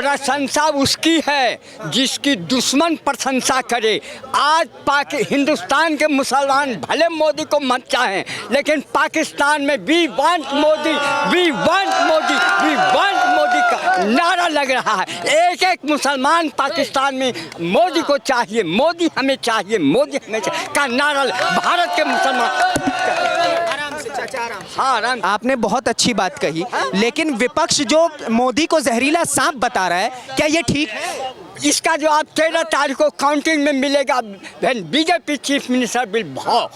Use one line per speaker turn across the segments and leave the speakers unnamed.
प्रशंसा उसकी है जिसकी दुश्मन प्रशंसा करे। आज हिंदुस्तान के मुसलमान भले मोदी को मत चाहें, लेकिन पाकिस्तान में we want Modi, we want Modi, we want Modi का नारा लग रहा है। एक एक मुसलमान पाकिस्तान में मोदी को चाहिए, मोदी हमें चाहिए, मोदी हमें चाहिए का नारा भारत के मुसलमान। हाँ,
आपने बहुत अच्छी बात कही, लेकिन विपक्ष जो मोदी को जहरीला सांप बता रहा है, क्या ये ठीक है?
इसका जवाब 13 तारीख को काउंटिंग में मिलेगा। बीजेपी चीफ मिनिस्टर विल भाव,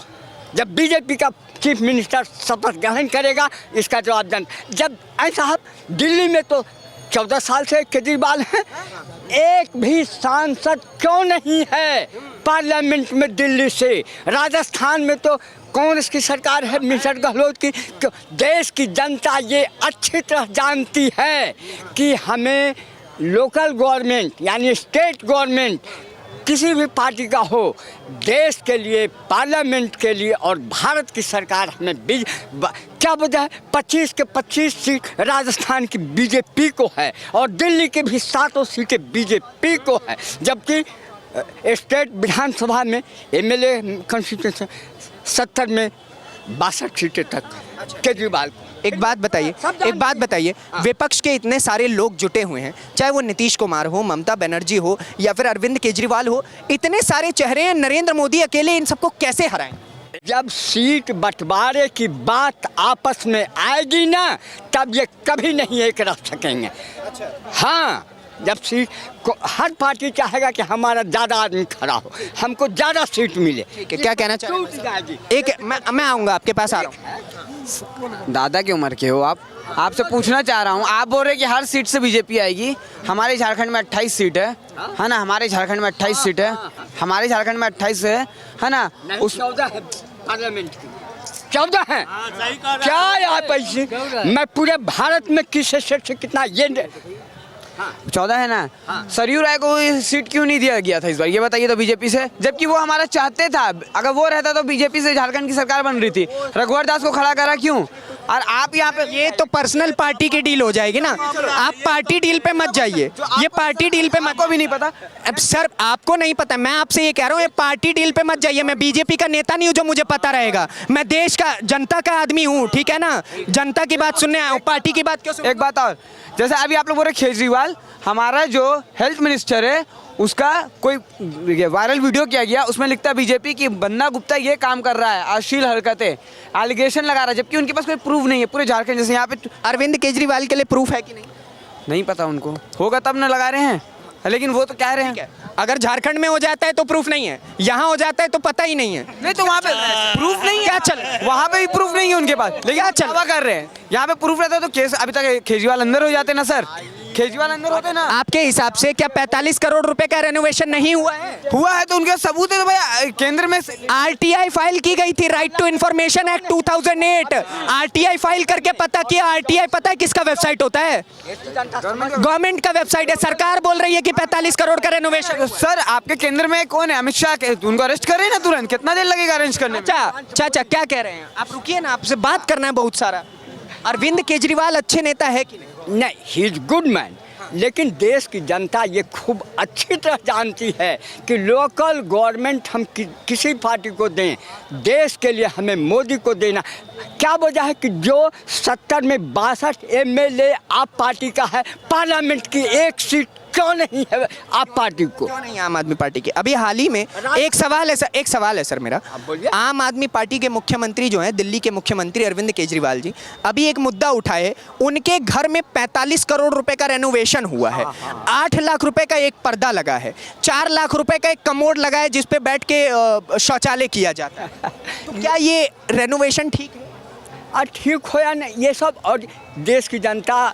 जब बीजेपी का चीफ मिनिस्टर शपथ ग्रहण करेगा, इसका जवाब जब ऐसा दिल्ली में तो 14 साल से केजरीवाल हैं, एक भी सांसद क्यों नहीं है पार्लियामेंट में दिल्ली से? राजस्थान में तो कांग्रेस की सरकार है, मिस्टर गहलोत की। देश की जनता ये अच्छी तरह जानती है कि हमें लोकल गवर्नमेंट यानी स्टेट गवर्नमेंट किसी भी पार्टी का हो, देश के लिए, पार्लियामेंट के लिए और भारत की सरकार हमें क्या वजह है? 25 के 25 सीट राजस्थान की बीजेपी को है और दिल्ली की भी 7 सीटें बीजेपी को है, जबकि स्टेट विधानसभा में एमएलए कॉन्स्टिट्यूंसी 70 में 62 सीटें तक केजरीवाल।
एक बात बताइए, विपक्ष के इतने सारे लोग जुटे हुए हैं, चाहे वो नीतीश कुमार हो, ममता बनर्जी हो या फिर अरविंद केजरीवाल हो, इतने सारे चेहरे हैं, नरेंद्र मोदी अकेले इन सबको कैसे हराएं?
जब सीट बंटवारे की बात आपस में आएगी ना, तब ये कभी नहीं एक रह सकेंगे। हाँ, जब सीट को हर पार्टी चाहेगा कि हमारा ज़्यादा आदमी खड़ा हो, हमको ज़्यादा सीट मिले।
क्या कहना चाहिए? एक मैं आऊँगा, आपके पास आ रहा हूँ।
दादा की उम्र के हो आप, आपसे पूछना चाह रहा हूँ, आप बोल रहे कि हर सीट से बीजेपी आएगी। हमारे झारखंड में 28 सीट है ना? हमारे झारखंड में 28 सीट है, हमारे झारखंड में 28 है ना?
उस 14 है पार्लियामेंट की, 14 है। क्या आप ऐसे, मैं पूरे भारत में किस सेट से कितना ये
14 है ना? सरयू राय को सीट क्यों नहीं दिया गया था इस बार, ये बताइए तो बीजेपी से, जबकि वो हमारा चाहते था। अगर वो रहता तो बीजेपी से झारखंड की सरकार बन रही थी। रघुवर दास को खड़ा करा क्यों? और आप यहाँ पे,
ये तो पर्सनल पार्टी की डील हो जाएगी ना, आप पार्टी डील पे मत जाइए, ये पार्टी डील पे
को भी नहीं पता।
अब सर आपको नहीं पता, मैं आपसे ये कह रहा हूँ, ये पार्टी डील पे मत जाइए। मैं बीजेपी का नेता नहीं हूँ जो मुझे पता रहेगा, मैं देश का, जनता का आदमी हूँ, ठीक है ना? जनता की बात सुनने आया हूँ, पार्टी की बात क्यों?
एक बात और, जैसे अभी आप लोग बोल रहे केजरीवाल, हमारा जो हेल्थ मिनिस्टर है उसका कोई वायरल वीडियो किया गया, उसमें लिखता है बीजेपी की बन्ना गुप्ता ये काम कर रहा है, अश्लील हरकतें, एलिगेशन लगा रहा है, जबकि उनके पास कोई प्रूफ नहीं है। पूरे झारखंड जैसे यहाँ पे
अरविंद केजरीवाल के लिए प्रूफ है कि
नहीं पता उनको, होगा तब ना लगा रहे हैं, लेकिन वो तो कह रहे हैं।
अगर झारखंड में हो जाता है तो प्रूफ नहीं है, यहाँ हो जाता है तो पता ही नहीं है।
नहीं तो वहाँ पे प्रूफ नहीं है,
क्या चल,
वहाँ पे भी प्रूफ नहीं है उनके पास, लेकिन क्या दावा कर रहे हैं। यहाँ पे प्रूफ रहता तो केस अभी तक केजरीवाल अंदर हो जाते ना सर, केजरीवाल अंदर होते ना।
आपके हिसाब से क्या 45 करोड़ रुपए का रेनोवेशन नहीं हुआ है?
हुआ है तो उनके सबूत है तो भाई, केंद्र में
आरटीआई फाइल की गई थी, right to information act 2008, RTI file करके पता किया। आरटीआई पता है किसका वेबसाइट होता है? गवर्नमेंट का वेबसाइट है। सरकार बोल रही है कि 45 करोड़ का रेनोवेशन।
सर आपके केंद्र में कौन है? अमित शाह, उनको अरेस्ट करें ना तुरंत, कितना देर लगेगा अरेस्ट करने में?
चाचा क्या कह रहे हैं आप? रुकिए ना, आपसे बात करना है बहुत सारा। अरविंद केजरीवाल अच्छे नेता है कि नहीं?
नहीं, ही इज गुड मैन, लेकिन देश की जनता ये खूब अच्छी तरह जानती है कि लोकल गवर्नमेंट हम किसी पार्टी को दें, देश के लिए हमें मोदी को देना। क्या वजह है कि जो 70 में 62 एमएलए आप पार्टी का है, पार्लियामेंट की एक सीट क्यों नहीं है आप पार्टी को?
क्यों नहीं आम आदमी पार्टी के? अभी हाल ही में एक सवाल है सर मेरा, आम आदमी पार्टी के मुख्यमंत्री जो हैं, दिल्ली के मुख्यमंत्री अरविंद केजरीवाल जी, अभी एक मुद्दा उठाए, उनके घर में 45 करोड़ रुपए का रेनोवेशन हुआ है, 8 लाख रुपए का एक पर्दा लगा है, 4 लाख रुपए का एक कमोड लगा है जिसपे बैठ के शौचालय किया जाता है। तो क्या ये रेनोवेशन ठीक है?
ठीक हो या नहीं, ये सब, और देश की जनता,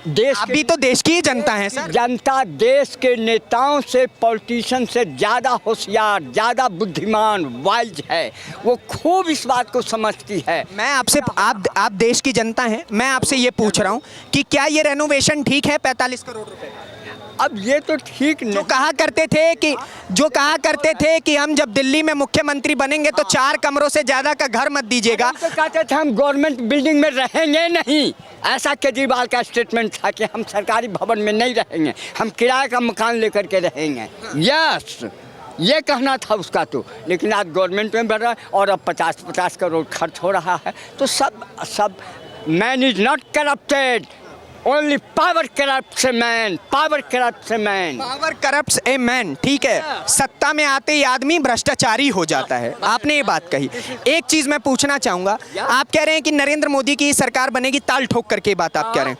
अभी तो देश की ही जनता है सर।
जनता देश के नेताओं से, पॉलिटिशियन से ज़्यादा होशियार, ज़्यादा बुद्धिमान, वाइज है, वो खूब इस बात को समझती है।
मैं आपसे, आप देश की जनता हैं, मैं आपसे ये पूछ रहा हूँ कि क्या ये रेनोवेशन ठीक है 45 करोड़ रुपए?
अब ये तो ठीक नहीं।
जो कहा करते थे कि हम जब दिल्ली में मुख्यमंत्री बनेंगे तो 4 कमरों से ज्यादा का घर मत दीजिएगा।
हम तो कहते थे हम गवर्नमेंट बिल्डिंग में रहेंगे नहीं, ऐसा केजरीवाल का स्टेटमेंट था कि हम सरकारी भवन में नहीं रहेंगे, हम किराए का मकान लेकर के रहेंगे। यस, ये कहना था उसका तो। लेकिन आज गवर्नमेंट में बढ़ रहा है और अब 50-50 करोड़ खर्च हो रहा है। तो सब man is not corrupted, only power corrupts a man, power corrupts a man.
Power corrupts a man, ठीक है। सत्ता में आते ही आदमी भ्रष्टाचारी हो जाता है, आपने ये बात कही। एक चीज मैं पूछना चाहूंगा, आप कह रहे हैं कि नरेंद्र मोदी की सरकार बनेगी ताल ठोक करके, बात आप कह रहे हैं।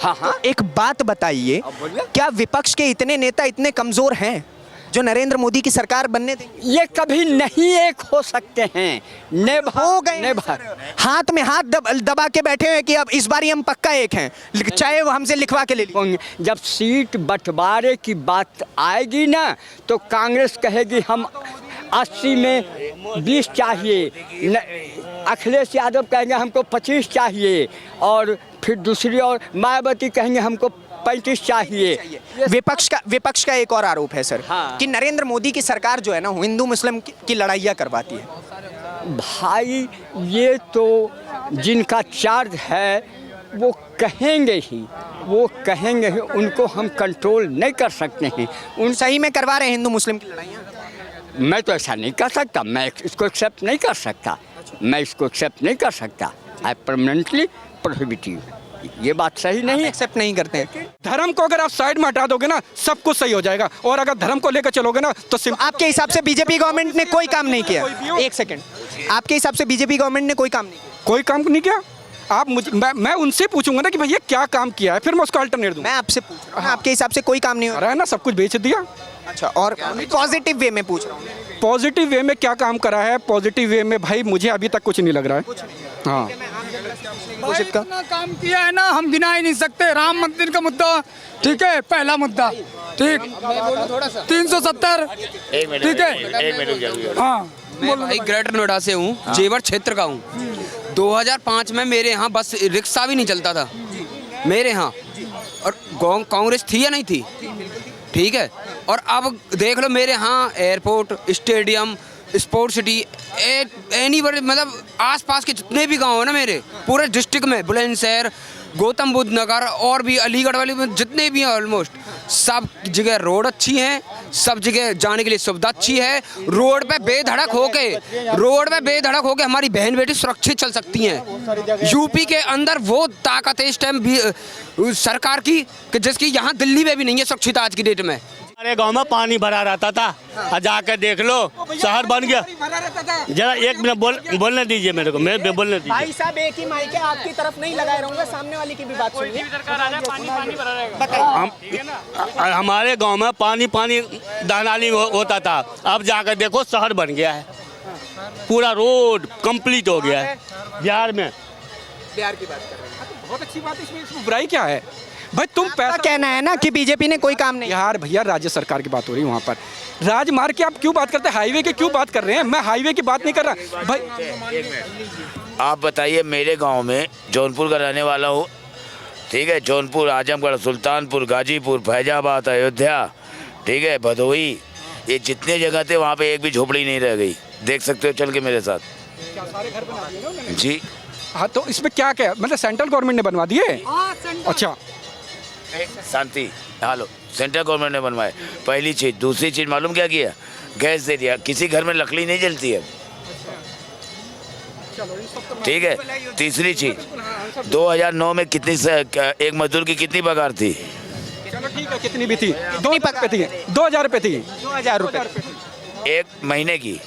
हाँ हाँ,
एक बात बताइए, क्या विपक्ष के इतने नेता इतने कमजोर हैं जो नरेंद्र मोदी की सरकार बनने देंगे?
ये कभी नहीं एक हो सकते हैं,
हो गए
नेवर।
हाथ में हाथ दबा के बैठे हुए कि अब इस बार हम पक्का एक हैं, चाहे वो हमसे लिखवा के ले लीजिए।
जब सीट बंटवारे की बात आएगी ना तो कांग्रेस कहेगी हम 80 में 20 चाहिए, अखिलेश यादव कहेंगे हमको 25 चाहिए, और फिर दूसरी और मायावती कहेंगे हमको 35 चाहिए।
विपक्ष का एक और आरोप है सर,
हाँ।
कि नरेंद्र मोदी की सरकार जो है ना हिंदू मुस्लिम की लड़ाइयाँ करवाती है।
भाई ये तो जिनका चार्ज है वो कहेंगे ही, उनको हम कंट्रोल नहीं कर सकते हैं।
उन सही में करवा रहे हैं हिंदू मुस्लिम की लड़ाइयाँ?
मैं तो ऐसा नहीं कर सकता, मैं इसको एक्सेप्ट नहीं कर सकता, आई परमानेंटली प्रोहिबिटिव। ये बात सही नहीं है,
एक्सेप्ट नहीं करते हैं।
धर्म को अगर आप साइड में हटा दोगे ना सब कुछ सही हो जाएगा, और अगर धर्म को लेकर चलोगे ना तो
आपके हिसाब से बीजेपी गवर्नमेंट ने कोई काम नहीं किया? एक सेकंड, आपके हिसाब से बीजेपी गवर्नमेंट ने कोई काम नहीं किया?
कोई काम नहीं किया। आप मैं उनसे पूछूंगा ना कि भैया क्या काम किया है, फिर मैं उसको अल्टरनेट दूंगा।
मैं आपसे पूछ रहा हूं, आपके हिसाब से कोई काम नहीं हो
रहा है ना, सब कुछ बेच दिया।
अच्छा, और पॉजिटिव वे में पूछ रहा हूँ,
पॉजिटिव वे में क्या काम करा है? पॉजिटिव वे में भाई मुझे अभी तक कुछ नहीं लग रहा है। हाँ,
इतना काम किया है ना, हम गिना ही नहीं सकते। राम मंदिर का मुद्दा, ठीक है, पहला मुद्दा, ठीक, 370, ठीक है। हाँ,
मैं भाई ग्रेटर नोएडा से हूँ, जेवर क्षेत्र का हूँ। 2005 में मेरे यहाँ बस रिक्शा भी नहीं चलता था मेरे यहाँ, और कांग्रेस थी या नहीं थी, ठीक है। और अब देख लो मेरे यहाँ airport, stadium, sports city, any बड़े मतलब आसपास के जितने भी गांव है ना मेरे पूरे डिस्ट्रिक्ट में, बुलंदशहर, गौतम बुद्ध नगर और भी अलीगढ़ वाले में जितने भी हैं ऑलमोस्ट सब जगह रोड अच्छी हैं, सब जगह जाने के लिए सुविधा अच्छी है। रोड पे बेधड़क होके हमारी बहन बेटी सुरक्षित चल सकती हैं। यूपी के अंदर वो ताकत है इस टाइम भी सरकार की कि जिसकी यहाँ दिल्ली में भी नहीं है सुरक्षित आज की डेट में।
हमारे गांव में पानी भरा रहता था, और जाकर देख लो शहर बन गया। जरा एक मिनट बोलने दीजिए मेरे को, मैं बोलने दीजिए।
भाई साहब एक ही माइक है, आपकी तरफ नहीं लगाए रहूंगा, सामने वाली की भी बात सुनिए।
हमारे गांव में पानी दहनाली होता था, अब जाकर देखो शहर बन गया है, पूरा रोड कंप्लीट हो गया है बिहार में।
बिहार की बात कर रहे हैं,
बहुत अच्छी बात है, इसमें बुराई क्या है भाई? तुम पैसा
कहना है ना कि बीजेपी ने कोई काम नहीं।
यार भैया राज्य सरकार की बात हो रही है, वहाँ पर राजमार्ग की आप क्यों बात करते हैं? हाईवे की क्यों बात कर रहे हैं? मैं हाईवे की बात नहीं कर रहा भाई।
आप बताइए, मेरे गांव में जौनपुर का रहने वाला हूँ, ठीक है, जौनपुर, आजमगढ़, सुल्तानपुर, गाजीपुर, फैजाबाद, अयोध्या, ठीक है, भदोही, ये जितने जगह थे वहाँ पे एक भी झोपड़ी नहीं रह गई। देख सकते हो चल के मेरे साथ। जी
हाँ, तो इसमें क्या मतलब सेंट्रल गवर्नमेंट ने बनवा दिए? अच्छा,
शांति, हेलो, सेंट्रल गवर्नमेंट ने बनवाए, पहली चीज़। दूसरी चीज़ मालूम क्या किया? गैस दे दिया, किसी घर में लकड़ी नहीं जलती है, ठीक है। तीसरी चीज़, 2009 में कितनी एक मजदूर की कितनी पगार थी?
चलो ठीक है, कितनी भी थी? 2000 रुपये थी, 2000 रुपये थी,
2000 रुपये
एक महीने की।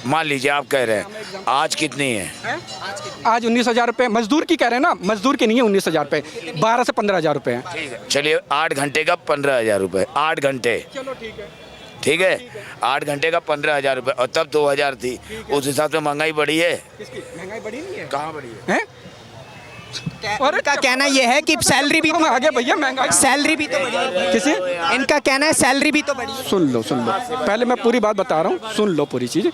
मान लीजिए आप कह रहे हैं, आज कितनी है?
आज 19,000 रुपये मजदूर की कह रहे हैं ना, मजदूर की नहीं है 19,000 रुपये, 12 से 15,000 रुपये हैं।
ठीक है, चलिए 8 घंटे का 15,000 रुपये, 8 घंटे,
चलो ठीक है,
ठीक है, 8 घंटे का 15,000 रुपये, और तब 2000 थी। उस हिसाब से महंगाई बढ़ी है?
महंगाई बढ़ी नहीं है?
कहाँ बढ़ी है?
और
इनका कहना ये है कि सैलरी भी
हम आगे भैया महंगाई
सैलरी भी तो बढ़ी है।
किसी
इनका कहना है सैलरी भी तो बढ़ी है।
सुन लो पहले मैं पूरी बात बता रहा हूँ, सुन लो पूरी चीज़।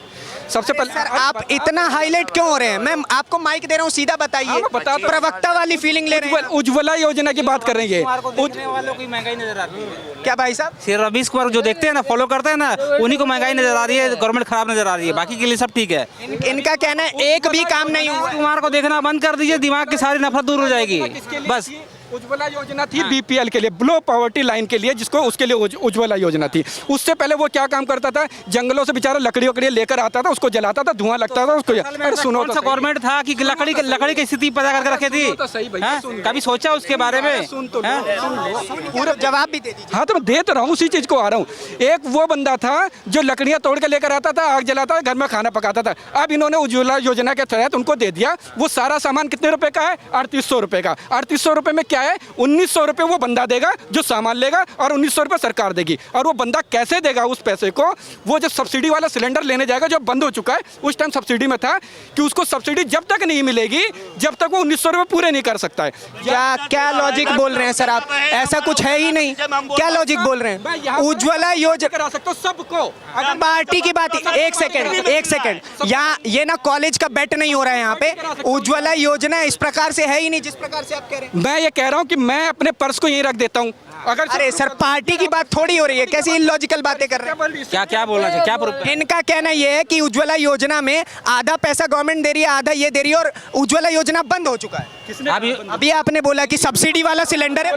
सबसे पहले
सर आप इतना हाईलाइट क्यों हो रहे हैं? मैं आपको माइक दे रहा हूँ, सीधा बताइए।
हाँ, मैं बता दूं।
प्रवक्ता वाली फीलिंग ले रहे हैं।
उज्ज्वला योजना की बात कर रहे हैं।
वालों की महंगाई नजर आ रही है।
क्या भाई साहब?
श्री रवीश कुमार जो देखते हैं ना, फॉलो करते हैं ना, उन्हीं को महंगाई नजर आ रही है, गवर्नमेंट खराब नजर आ रही है, बाकी के लिए सब ठीक है।
इनका कहना है एक भी काम नहीं हुआ।
कुमार को देखना बंद कर दीजिए, दिमाग की सारी नफरत दूर हो जाएगी। बस
उज्ज्वला योजना थी बीपीएल के लिए, बिलो पॉवर्टी लाइन के लिए, जिसको उसके लिए उज्ज्वला योजना थी। उससे पहले वो क्या काम करता था, जंगलों से बेचारा लकड़ी वकड़ियाँ लेकर आता था, उसको जलाता था, धुआं लगता था उसको। अरे सुनो तो,
गवर्नमेंट था कि लकड़ी की स्थिति पैदा करके रखे थी,
तो सही भैया,
हाँ? कभी सोचा उसके बारे में?
सुन तो लो, सुन लो।
पूरा जवाब भी दे दीजिए।
हाँ तो मैं दे तो रहा हूँ, उसी चीज़ को आ रहा हूँ। एक वो बंदा था जो लकड़ियाँ तोड़ के लेकर आता था, आग जलाता था, घर में खाना पकाता था। अब इन्होंने उज्ज्वला योजना के तहत उनको दे दिया। वो सारा सामान कितने रुपए का है? 3800 रुपए का। 3800 रुपए में क्या है? 1900 रुपए वो बंदा देगा जो सामान लेगा, और 1900 रुपए सरकार देगी। और वो बंदा कैसे देगा उस पैसे को? वो जो सब्सिडी वाला सिलेंडर लेने जाएगा, जो बंद हो चुका है, उस टाइम सब्सिडी में था कि उसको सब्सिडी जब तक नहीं मिलेगी, जब तक वो 1900 रुपए पूरे नहीं कर सकता है।
क्या लॉजिक बोल रहे हैं सर आप? ऐसा कुछ है ही नहीं। क्या लॉजिक बोल रहे हैं? उज्ज्वला योजना
करा सकता हूँ सबको।
अगर पार्टी की बात, एक सेकंड, यहाँ ये ना कॉलेज का बेट नहीं हो रहा है यहाँ पे। उज्ज्वला योजना इस प्रकार से है ही नहीं जिस प्रकार से आप कह रहे हैं।
मैं ये कह रहा हूँ कि मैं अपने पर्स को यहीं रख देता हूँ। अगर
अरे सर पार्टी की बात थोड़ी हो रही है, कैसी इलॉजिकल बातें कर रहे हैं?
क्या बोलना चाहिए, क्या प्रूफ?
इनका कहना ये है कि उज्ज्वला योजना में आधा पैसा गवर्नमेंट दे रही है, आधा ये दे रही है, और उज्ज्वला योजना बंद हो चुका है। अभी आपने बोला कि सब्सिडी वाला सिलेंडर है।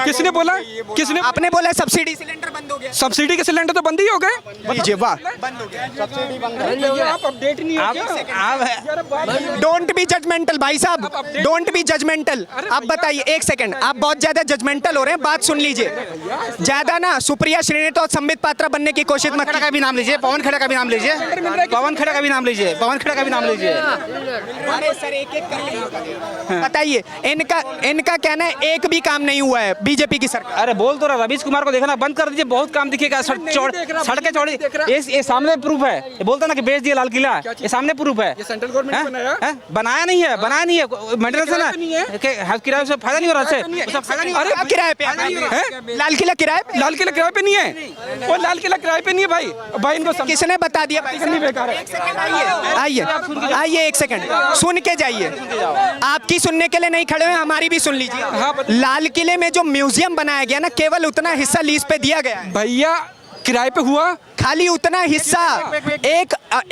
किसने बोला? किसने?
आपने बोला सब्सिडी सिलेंडर बंद हो गया।
सब्सिडी के सिलेंडर तो बंद ही हो गए।
लीजिए, वाह।
आप अपडेट नहीं हो क्या?
डोंट बी जजमेंटल भाई साहब, डोंट बी जजमेंटल। आप बताइए, एक सेकंड, आप बहुत ज्यादा जजमेंटल हो रहे हैं। बात सुन लीजिए, ज्यादा ना सुप्रिया श्रीनेत और संबित पात्रा बनने की कोशिश मत।
खड़ा का भी नाम लीजिए, पवन खड़ा का भी नाम लीजिए, पवन खड़ा का भी नाम लीजिए, पवन खड़ा का भी नाम लीजिए।
अरे सर एक बताइए, इनका कहना है एक भी काम नहीं हुआ है बीजेपी की सरकार।
अरे बोल तो रहा, रवीश कुमार को देखना बंद कर दीजिए, बहुत काम दिखेगा। सड़कें चौड़ी, ये सामने प्रूफ है। ये बोलता ना कि बेच दिया लाल किला, ये सामने प्रूफ है।
ये सेंट्रल गवर्नमेंट ने बनाया?
बनाया नहीं है, बनाया नहीं है। मेंटेनेंस है ना, किराए से फायदा नहीं हो रहा है।
अरे किराए पे लाल किला किराए पे?
लाल किला किराए पे नहीं है, वो लाल किला किराए पे नहीं है भाई इनको
किसने बता दिया भाई?
नहीं बेकार है।
आइए एक सेकंड, सुन के जाइए। आपकी सुनने के लिए नहीं खड़े हुए, हमारी भी सुन लीजिए। लाल किले में जो म्यूजियम बनाया गया ना, केवल उतना हिस्सा लीज पे दिया गया है
भैया, किराए पे हुआ
खाली उतना हिस्सा।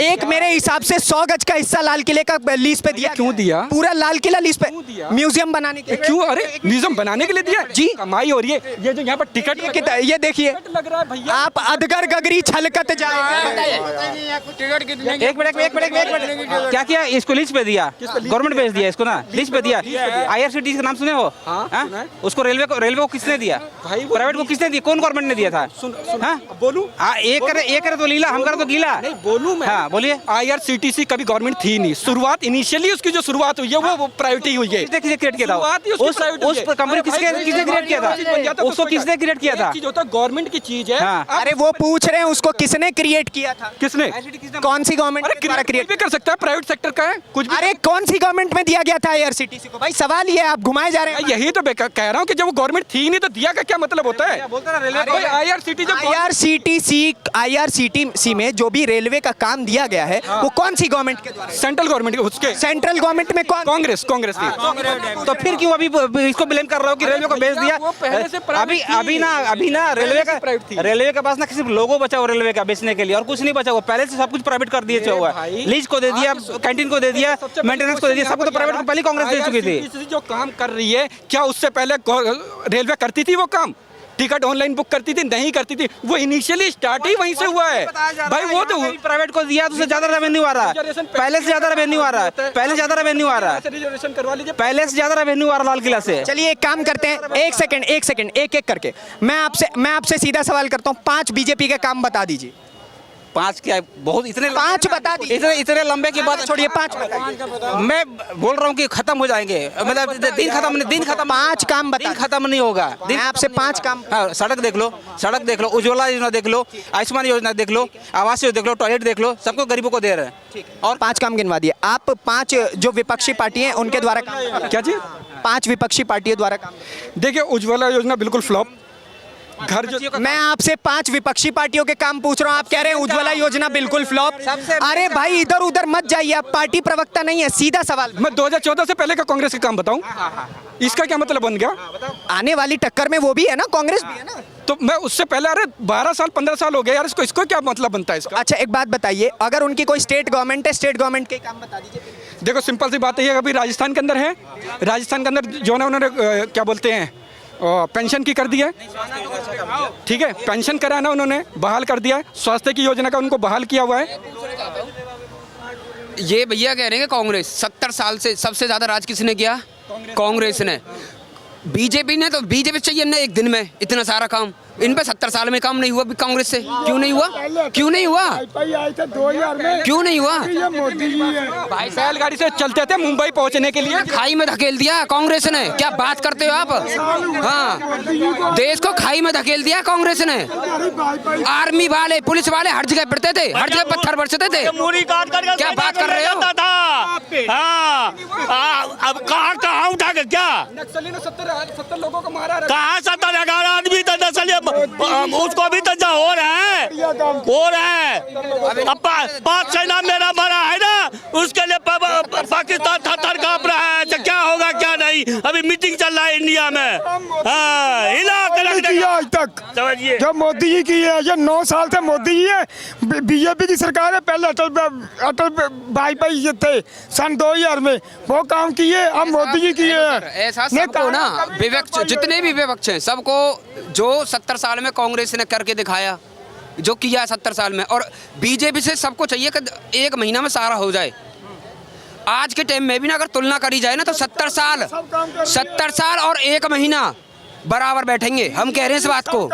एक मेरे हिसाब से 100 गज का हिस्सा लाल किले का लीज पे दिया।
क्यों दिया?
पूरा लाल किला लीज पे, म्यूजियम बनाने के लिए।
क्यों? अरे म्यूजियम बनाने के लिए दिया
जी,
कमाई हो रही है। ये जो यहाँ पर टिकट
ये देखिए,
लग रहा है भैया,
आप अधगर गगरी छलकत जाए।
एक मिनट, क्या किया? इसको लीज पे दिया, गवर्नमेंट भेज दिया इसको ना, लीज पे दिया। IRCTC का नाम सुने हो? उसको रेलवे को किसने दिया? प्राइवेट को किसने दिया? कौन गवर्नमेंट ने दिया था?
बोलू
एक करे तो लीला, हम करे तो गीला।
नहीं बोलूं मैं?
हाँ बोलिए।
IRCTC कभी गवर्नमेंट थी नहीं। शुरुआत इनिशियली उसकी जो शुरुआत हुई है वो प्राइवेट ही हुई है।
किसने क्रिएट किया था? उस कंपनी किसने क्रिएट किया था? उसको किसने क्रिएट किया था?
चीज होता है गवर्नमेंट की चीज है।
अरे वो पूछ रहे हैं उसको किसने क्रिएट किया था?
किसने?
कौन सी गवर्नमेंट
अरे क्रिएट भी कर सकता है, प्राइवेट सेक्टर का है कुछ भी।
अरे कौन सी गवर्नमेंट में दिया गया था IRCTC को? भाई सवाल ये है, आप घुमाए जा रहे हैं।
यही तो कह रहा हूँ कि जब वो गवर्नमेंट थी नहीं तो दिया का क्या मतलब होता है?
IRCTC में जो भी रेलवे का काम दिया गया है वो कौन सी गवर्नमेंट के द्वारा?
सेंट्रल गवर्नमेंट के। उसके
सेंट्रल गवर्नमेंट में कौन?
कांग्रेस थी।
तो फिर क्यों अभी इसको ब्लेम कर रहा हो कि रेलवे को भेज दिया? अभी ना रेलवे के पास ना किसी लोगो बचा हुआ रेलवे का बेचने के लिए, और कुछ नहीं बचा हुआ। पहले से सब कुछ प्राइवेट कर दिए हुआ है। लीज को दे दिया, कैंटीन को दे दिया, मेंटेनेंस को दे दिया, सबको तो प्राइवेट को पहले कांग्रेस दे चुकी थी।
जो काम कर रही है, क्या उससे पहले रेलवे करती थी वो काम? टिकट ऑनलाइन बुक करती थी? नहीं करती थी। वो इनिशियली स्टार्ट ही वहीं से हुआ है भाई। वो तो
प्राइवेट को दिया तो उससे ज्यादा रेवेन्यू आ रहा है, पहले से ज्यादा रेवेन्यू आ रहा है, पहले से ज्यादा रेवेन्यू आ रहा है,
रिजर्वेशन करवा लीजिए,
पहले से ज्यादा रेवेन्यू आ रहा है लाल किला से।
चलिए एक काम करते हैं, एक सेकंड, एक करके मैं आपसे सीधा सवाल करता हूँ। 5 बीजेपी के काम बता दीजिए।
5 क्या बहुत इतने
5 बता दीजिए।
इतने लंबे की बात
छोड़िए, 5 बताइए।
मैं बोल रहा हूँ कि खत्म हो जाएंगे, मतलब दिन खत्म
5 काम बता।
दिन खत्म नहीं होगा।
मैं आपसे 5 काम।
हाँ, सड़क देख लो, उज्ज्वला योजना देख लो, आयुष्मान योजना देख लो, आवास योजना देख लो, टॉयलेट देख लो, सबको गरीबों को दे रहे हैं।
और 5 काम गिनवा दिए आप। 5 जो विपक्षी पार्टी हैं उनके द्वारा काम।
क्या चीज़?
5 विपक्षी पार्टियों द्वारा काम।
देखिए, उज्ज्वला योजना बिल्कुल फ्लॉप। घर जो
मैं आपसे 5 विपक्षी पार्टियों के काम पूछ रहा हूं, आप कह रहे हैं उज्ज्वला योजना बिल्कुल फ्लॉप। अरे भाई, इधर उधर मत जाइए, आप पार्टी प्रवक्ता नहीं है, सीधा सवाल।
मैं 2014 से पहले का कांग्रेस का काम बताऊं? इसका क्या मतलब बन गया?
आने वाली टक्कर में वो भी है ना, कांग्रेस भी है ना।
तो मैं उससे पहले, अरे 12 साल 15 साल हो गए यार, इसको क्या मतलब बनता है इसका?
अच्छा, एक बात बताइए, अगर उनकी कोई स्टेट गवर्नमेंट है, स्टेट गवर्नमेंट के काम बता दीजिए।
देखो, सिंपल सी बात है, अभी राजस्थान के अंदर है, राजस्थान के अंदर जो है उन्होंने क्या बोलते हैं, पेंशन की कर दी है, ठीक है, पेंशन कराना उन्होंने बहाल कर दिया है, स्वास्थ्य की योजना का उनको बहाल किया हुआ है।
ये भैया कह रहे हैं कि कांग्रेस 70 साल से सबसे ज़्यादा राज किसने किया? कांग्रेस ने। बीजेपी ने तो बीजेपी चाहिए ना एक दिन में इतना सारा काम, इन पे 70 साल में काम नहीं हुआ कांग्रेस से। क्यों नहीं हुआ? क्यों नहीं हुआ? क्यों नहीं हुआ?
भाई बैलगाड़ी से चलते थे मुंबई पहुंचने के लिए,
खाई में धकेल दिया कांग्रेस ने। क्या बात करते हो आप? हाँ, देश को खाई में धकेल दिया कांग्रेस ने। आर्मी वाले, पुलिस वाले हर जगह पड़ते थे, हर जगह पत्थर बरसते थे। क्या बात कर रहे हो?
अब कहाँ उठा के क्या?
नक्सली ने 70 लोगों को मारा।
कहाँ 70-11 आदमी तो नक्सली, उसको भी तो हो रहा है। अब 5 सेना मेरा बड़ा है ना, उसके लिए पाकिस्तान थर कांप रहा है। तो क्या होगा क्या नहीं? अभी मीटिंग चल रहा है इंडिया में। हिला के रख देगा
आज तक
समझिए।
जो मोदी जी की है, ये 9 साल से मोदी जी है, बीजेपी की सरकार है। पहले अटल भाई ये थे सन 2000 में, वो काम किए, अब मोदी जी किए हैं।
ऐसा सबको ना, विपक्ष जितने भी विपक्ष हैं सबको, जो 70 साल में कांग्रेस ने करके दिखाया, जो किया 70 साल में, और बीजेपी से सबको चाहिए कि 1 महीना में सारा हो जाए। आज के टाइम में भी ना अगर तुलना करी जाए ना, तो 70 साल और 1 महीना बराबर बैठेंगे। हम कह रहे हैं इस बात को।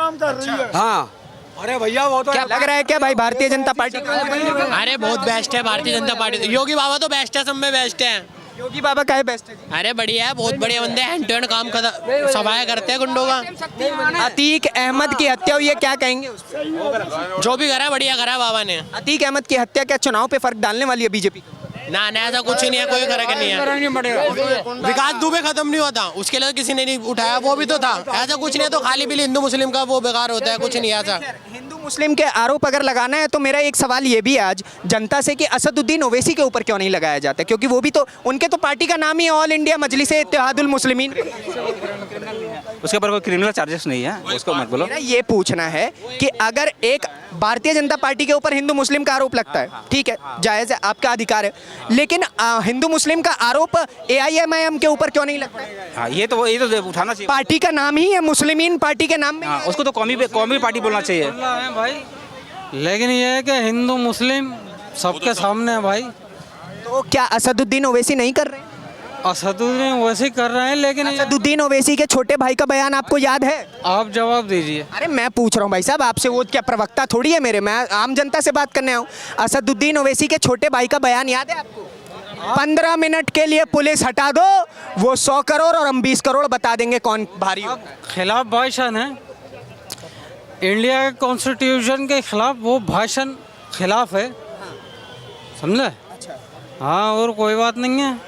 हाँ,
अरे भैया, वो तो
क्या लग रहा है क्या भाई, भारतीय जनता पार्टी?
अरे बहुत बेस्ट है भारतीय जनता पार्टी। योगी बाबा तो बेस्ट है, सब में बेस्ट है।
योगी बाबा का है बेस्ट है?
अरे बढ़िया है, बहुत बढ़िया बंदे हैं, हैंड टू हैंड काम सफाया करते हैं गुंडों का।
अतीक अहमद की हत्या हुई है, क्या कहेंगे उस पर?
जो भी करा है बढ़िया करा है बाबा ने।
अतीक अहमद की हत्या क्या चुनाव पे फर्क डालने वाली है बीजेपी?
ना ऐसा कुछ ही नहीं है, कोई फर्क नहीं है। विकास दुबे खत्म नहीं होता, उसके लिए किसी ने नहीं उठाया, वो भी तो था। ऐसा कुछ नहीं है, तो खाली पीली हिंदू मुस्लिम का वो बेकार होता है, कुछ नहीं ऐसा।
हिंदू मुस्लिम के आरोप अगर लगाना है तो मेरा एक सवाल ये भी है आज जनता से कि असदुद्दीन ओवैसी के ऊपर क्यों नहीं लगाया जाता, क्योंकि वो भी तो, उनके तो पार्टी का नाम ही ऑल इंडिया मजलिस-ए इत्तेहादुल मुस्लिमीन।
उसके ऊपर कोई क्रिमिनल चार्जेस नहीं है, उसको मत बोलो।
मेरा ये पूछना है कि अगर एक भारतीय जनता पार्टी के ऊपर हिंदू मुस्लिम का आरोप लगता है, ठीक है, जायज़ है, आपका अधिकार है, लेकिन हिंदू मुस्लिम का आरोप AIMIM के ऊपर क्यों नहीं लगता है?
हाँ, ये तो उठाना चाहिए।
पार्टी का नाम ही है मुस्लिमीन, पार्टी के नाम में
हाँ, उसको तो कौमी पार्टी बोलना चाहिए
भाई। लेकिन ये है कि हिंदू मुस्लिम सबके सामने है भाई।
तो क्या असदुद्दीन ओवैसी नहीं कर रहे हैं?
असदुद्दीन ओवैसी कर रहे हैं, लेकिन
असदुद्दीन ओवैसी के छोटे भाई का बयान आपको याद है?
आप जवाब दीजिए।
अरे मैं पूछ रहा हूँ भाई साहब आपसे, वो क्या प्रवक्ता थोड़ी है मेरे, मैं आम जनता से बात करने आऊँ। असदुद्दीन ओवैसी के छोटे भाई का बयान याद है आपको? 15 मिनट के लिए पुलिस हटा दो, वो 100 करोड़ और हम 20 करोड़ बता देंगे कौन भारी हो।
खिलाफ भाषण है, इंडिया के कॉन्स्टिट्यूशन के खिलाफ वो भाषण खिलाफ है, समझे? हाँ, और कोई बात नहीं है।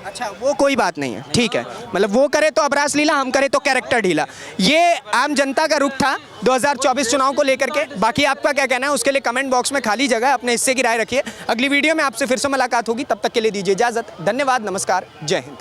अच्छा, वो कोई बात नहीं है, ठीक है, मतलब वो करे तो अबरास लीला, हम करे तो कैरेक्टर ढीला। ये आम जनता का रुख था 2024 चुनाव को लेकर के। बाकी आपका क्या कहना है उसके लिए कमेंट बॉक्स में खाली जगह, अपने हिस्से की राय रखिए। अगली वीडियो में आपसे फिर से मुलाकात होगी, तब तक के लिए दीजिए इजाजत। धन्यवाद, नमस्कार, जय हिंद।